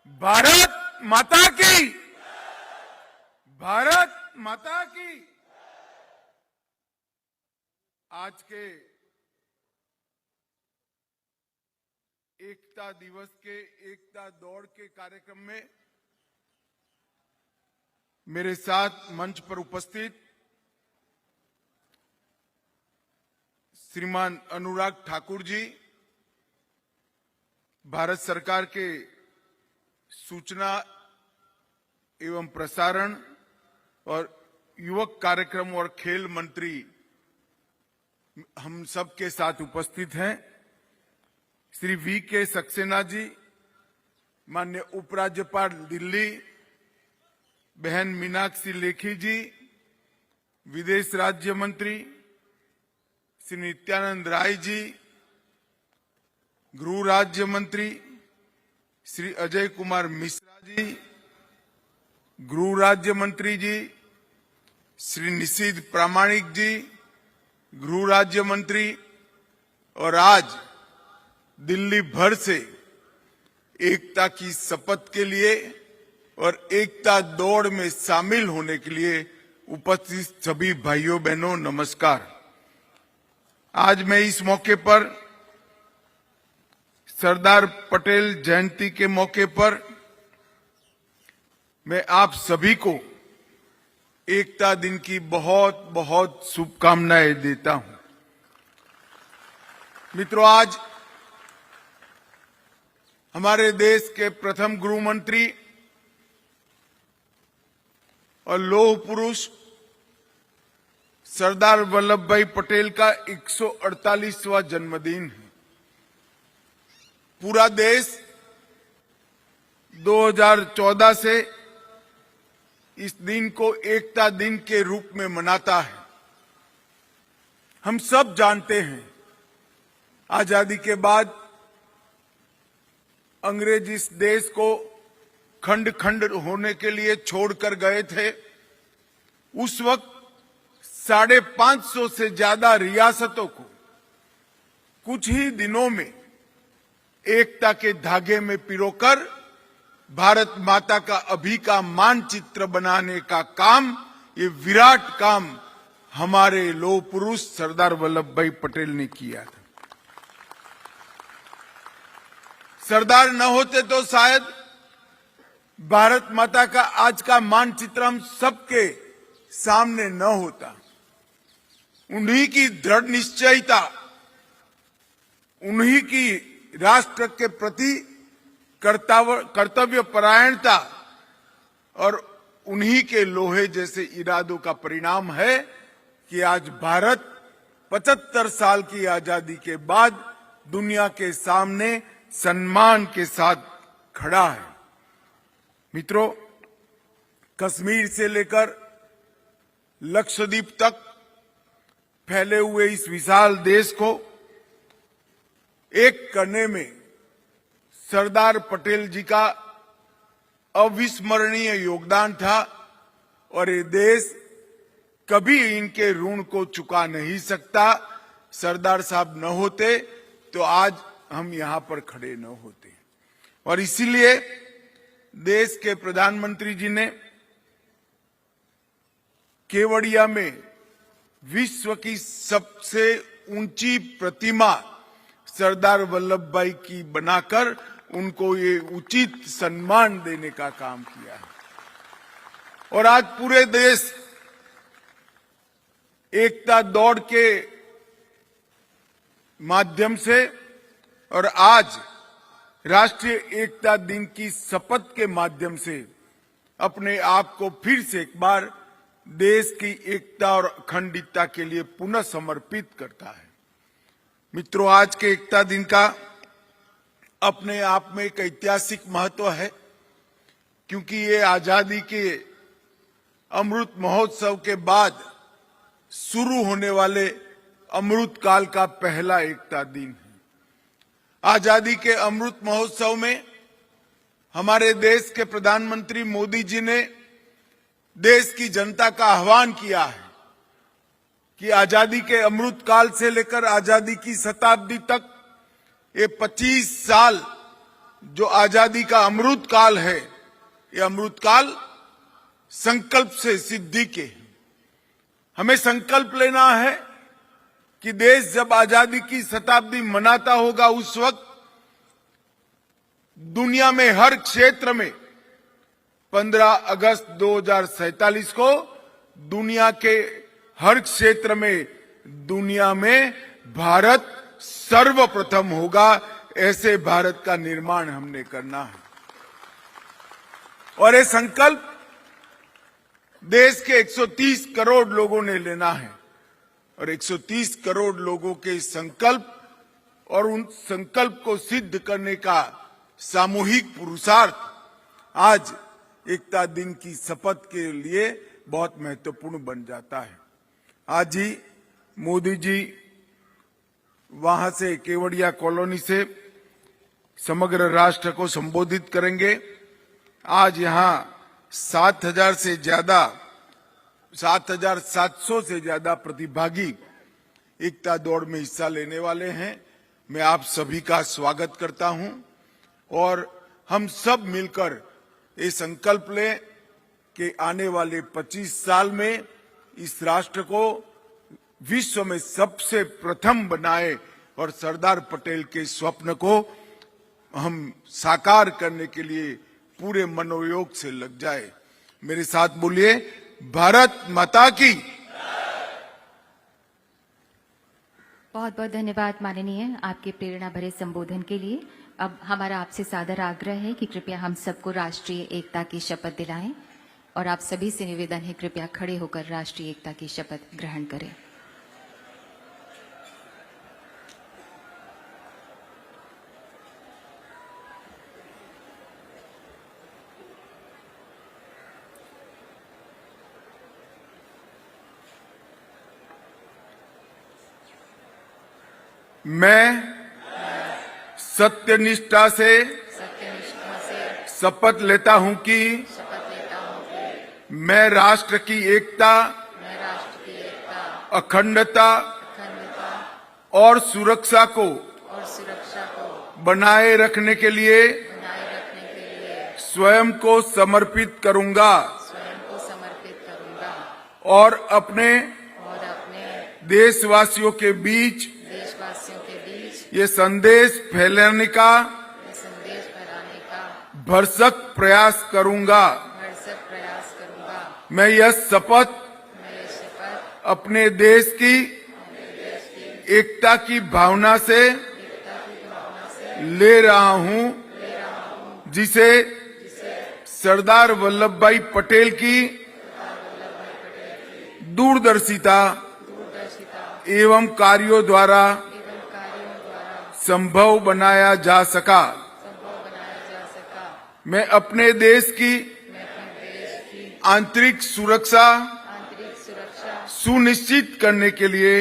भारत माता की, भारत माता की। आज के एकता दिवस के एकता दौड़ के कार्यक्रम में मेरे साथ मंच पर उपस्थित श्रीमान अनुराग ठाकुर जी, भारत सरकार के सूचना एवं प्रसारण और युवक कार्यक्रम और खेल मंत्री हम सब के साथ उपस्थित हैं। श्री वी.के. सक्सेना जी, माननीय उपराज्यपाल दिल्ली, बहन मीनाक्षी लेखी जी, विदेश राज्य मंत्री श्री नित्यानंद राय जी, गृह राज्य मंत्री श्री अजय कुमार मिश्रा जी, गृह राज्य मंत्री जी श्री निशीथ प्रामाणिक जी, गृह राज्य मंत्री, और आज दिल्ली भर से एकता की शपथ के लिए और एकता दौड़ में शामिल होने के लिए उपस्थित सभी भाइयों बहनों, नमस्कार। आज मैं इस मौके पर सरदार पटेल जयंती के मौके पर मैं आप सभी को एकता दिन की बहुत बहुत शुभकामनाएं देता हूं। मित्रों, आज हमारे देश के प्रथम गृह मंत्री और लौह पुरुष सरदार वल्लभ भाई पटेल का 148वां जन्मदिन है। पूरा देश 2014 से इस दिन को एकता दिन के रूप में मनाता है। हम सब जानते हैं, आजादी के बाद अंग्रेज इस देश को खंड खंड होने के लिए छोड़कर गए थे। उस वक्त 550 से ज्यादा रियासतों को कुछ ही दिनों में एकता के धागे में पिरोकर भारत माता का अभी का मानचित्र बनाने का काम, ये विराट काम हमारे लौह पुरुष सरदार वल्लभ भाई पटेल ने किया था। सरदार न होते तो शायद भारत माता का आज का मानचित्र हम सबके सामने न होता। उन्हीं की दृढ़ निश्चयता, उन्हीं की राष्ट्र के प्रति कर्तव्य परायणता और उन्हीं के लोहे जैसे इरादों का परिणाम है कि आज भारत 75 साल की आजादी के बाद दुनिया के सामने सम्मान के साथ खड़ा है। मित्रों, कश्मीर से लेकर लक्षद्वीप तक फैले हुए इस विशाल देश को एक करने में सरदार पटेल जी का अविस्मरणीय योगदान था और ये देश कभी इनके ऋण को चुका नहीं सकता। सरदार साहब न होते तो आज हम यहां पर खड़े न होते। और इसीलिए देश के प्रधानमंत्री जी ने केवड़िया में विश्व की सबसे ऊंची प्रतिमा सरदार वल्लभ भाई की बनाकर उनको ये उचित सम्मान देने का काम किया है। और आज पूरे देश एकता दौड़ के माध्यम से और आज राष्ट्रीय एकता दिन की शपथ के माध्यम से अपने आप को फिर से एक बार देश की एकता और अखंडता के लिए पुनः समर्पित करता है। मित्रों, आज के एकता दिन का अपने आप में एक ऐतिहासिक महत्व है, क्योंकि ये आजादी के अमृत महोत्सव के बाद शुरू होने वाले अमृत काल का पहला एकता दिन है। आजादी के अमृत महोत्सव में हमारे देश के प्रधानमंत्री मोदी जी ने देश की जनता का आह्वान किया है कि आजादी के अमृत काल से लेकर आजादी की शताब्दी तक ये 25 साल जो आजादी का अमृत काल है, ये अमृत काल संकल्प से सिद्धि के हैं। हमें संकल्प लेना है कि देश जब आजादी की शताब्दी मनाता होगा, उस वक्त दुनिया में हर क्षेत्र में 15 अगस्त 2047 को दुनिया के हर क्षेत्र में दुनिया में भारत सर्वप्रथम होगा। ऐसे भारत का निर्माण हमने करना है और ये संकल्प देश के 130 करोड़ लोगों ने लेना है और 130 करोड़ लोगों के संकल्प और उन संकल्प को सिद्ध करने का सामूहिक पुरुषार्थ आज एकता दिन की शपथ के लिए बहुत महत्वपूर्ण बन जाता है। आज ही मोदी जी वहां से केवड़िया कॉलोनी से समग्र राष्ट्र को संबोधित करेंगे। आज यहां 7,700 से ज्यादा प्रतिभागी एकता दौड़ में हिस्सा लेने वाले हैं। मैं आप सभी का स्वागत करता हूं और हम सब मिलकर ये संकल्प लें कि आने वाले 25 साल में इस राष्ट्र को विश्व में सबसे प्रथम बनाए और सरदार पटेल के स्वप्न को हम साकार करने के लिए पूरे मनोयोग से लग जाए। मेरे साथ बोलिए, भारत माता की। बहुत बहुत धन्यवाद माननीय, आपके प्रेरणा भरे संबोधन के लिए। अब हमारा आपसे सादर आग्रह है कि कृपया हम सबको राष्ट्रीय एकता की शपथ दिलाएं और आप सभी से निवेदन है कृपया खड़े होकर राष्ट्रीय एकता की शपथ ग्रहण करें। मैं सत्यनिष्ठा से शपथ लेता हूं कि मैं राष्ट्र की एकता, अखंडता और सुरक्षा को बनाए रखने के लिए स्वयं को समर्पित करूंगा और अपने देशवासियों के बीच ये संदेश फैलाने का भरसक प्रयास करूंगा। मैं यह शपथ अपने देश की एकता की भावना से ले रहा हूं, जिसे सरदार वल्लभ भाई पटेल की दूरदर्शिता एवं कार्यों द्वारा संभव बनाया जा सका। मैं अपने देश की आंतरिक सुरक्षा सुनिश्चित करने के लिए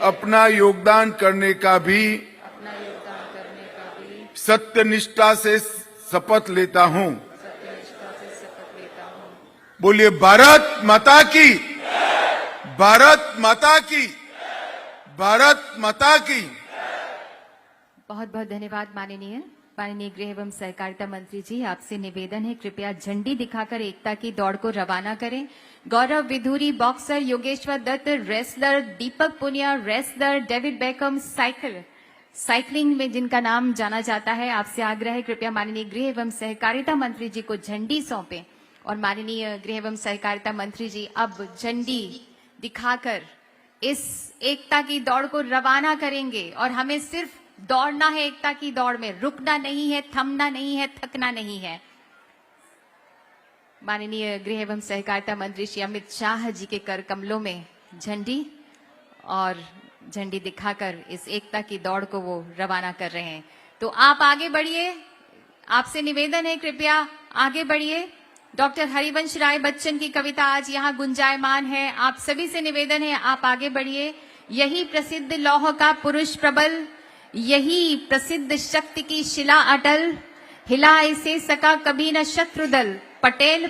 अपना योगदान करने का भी सत्यनिष्ठा से शपथ लेता हूं। बोलिए, भारत माता की, भारत माता की, भारत माता की। बहुत बहुत धन्यवाद माननीय गृह एवं सहकारिता मंत्री जी, आपसे निवेदन है कृपया झंडी दिखाकर एकता की दौड़ को रवाना करें। Gaurav Bidhuri boxer, Yogeshwar Dutt wrestler, Deepak Punia wrestler, David Beckham cycling में जिनका नाम जाना जाता है, आपसे आग्रह है कृपया माननीय गृह एवं सहकारिता मंत्री जी को झंडी सौंपें और माननीय गृह एवं सहकारिता मंत्री जी अब झंडी दिखाकर इस एकता की दौड़ को रवाना करेंगे और हमें सिर्फ दौड़ना है एकता की दौड़ में, रुकना नहीं है, थमना नहीं है, थकना नहीं है। माननीय गृह एवं सहकारिता मंत्री श्री अमित शाह जी के कर कमलों में झंडी और झंडी दिखाकर इस एकता की दौड़ को वो रवाना कर रहे हैं। तो आप आगे बढ़िए, आपसे निवेदन है कृपया आगे बढ़िए। डॉक्टर हरिवंश राय बच्चन की कविता आज यहाँ गुंजायमान है। आप सभी से निवेदन है आप आगे बढ़िए। यही प्रसिद्ध लौह का पुरुष प्रबल, यही प्रसिद्ध शक्ति की शिला अटल, हिला इसे सका कभी न शत्रु दल। पटेल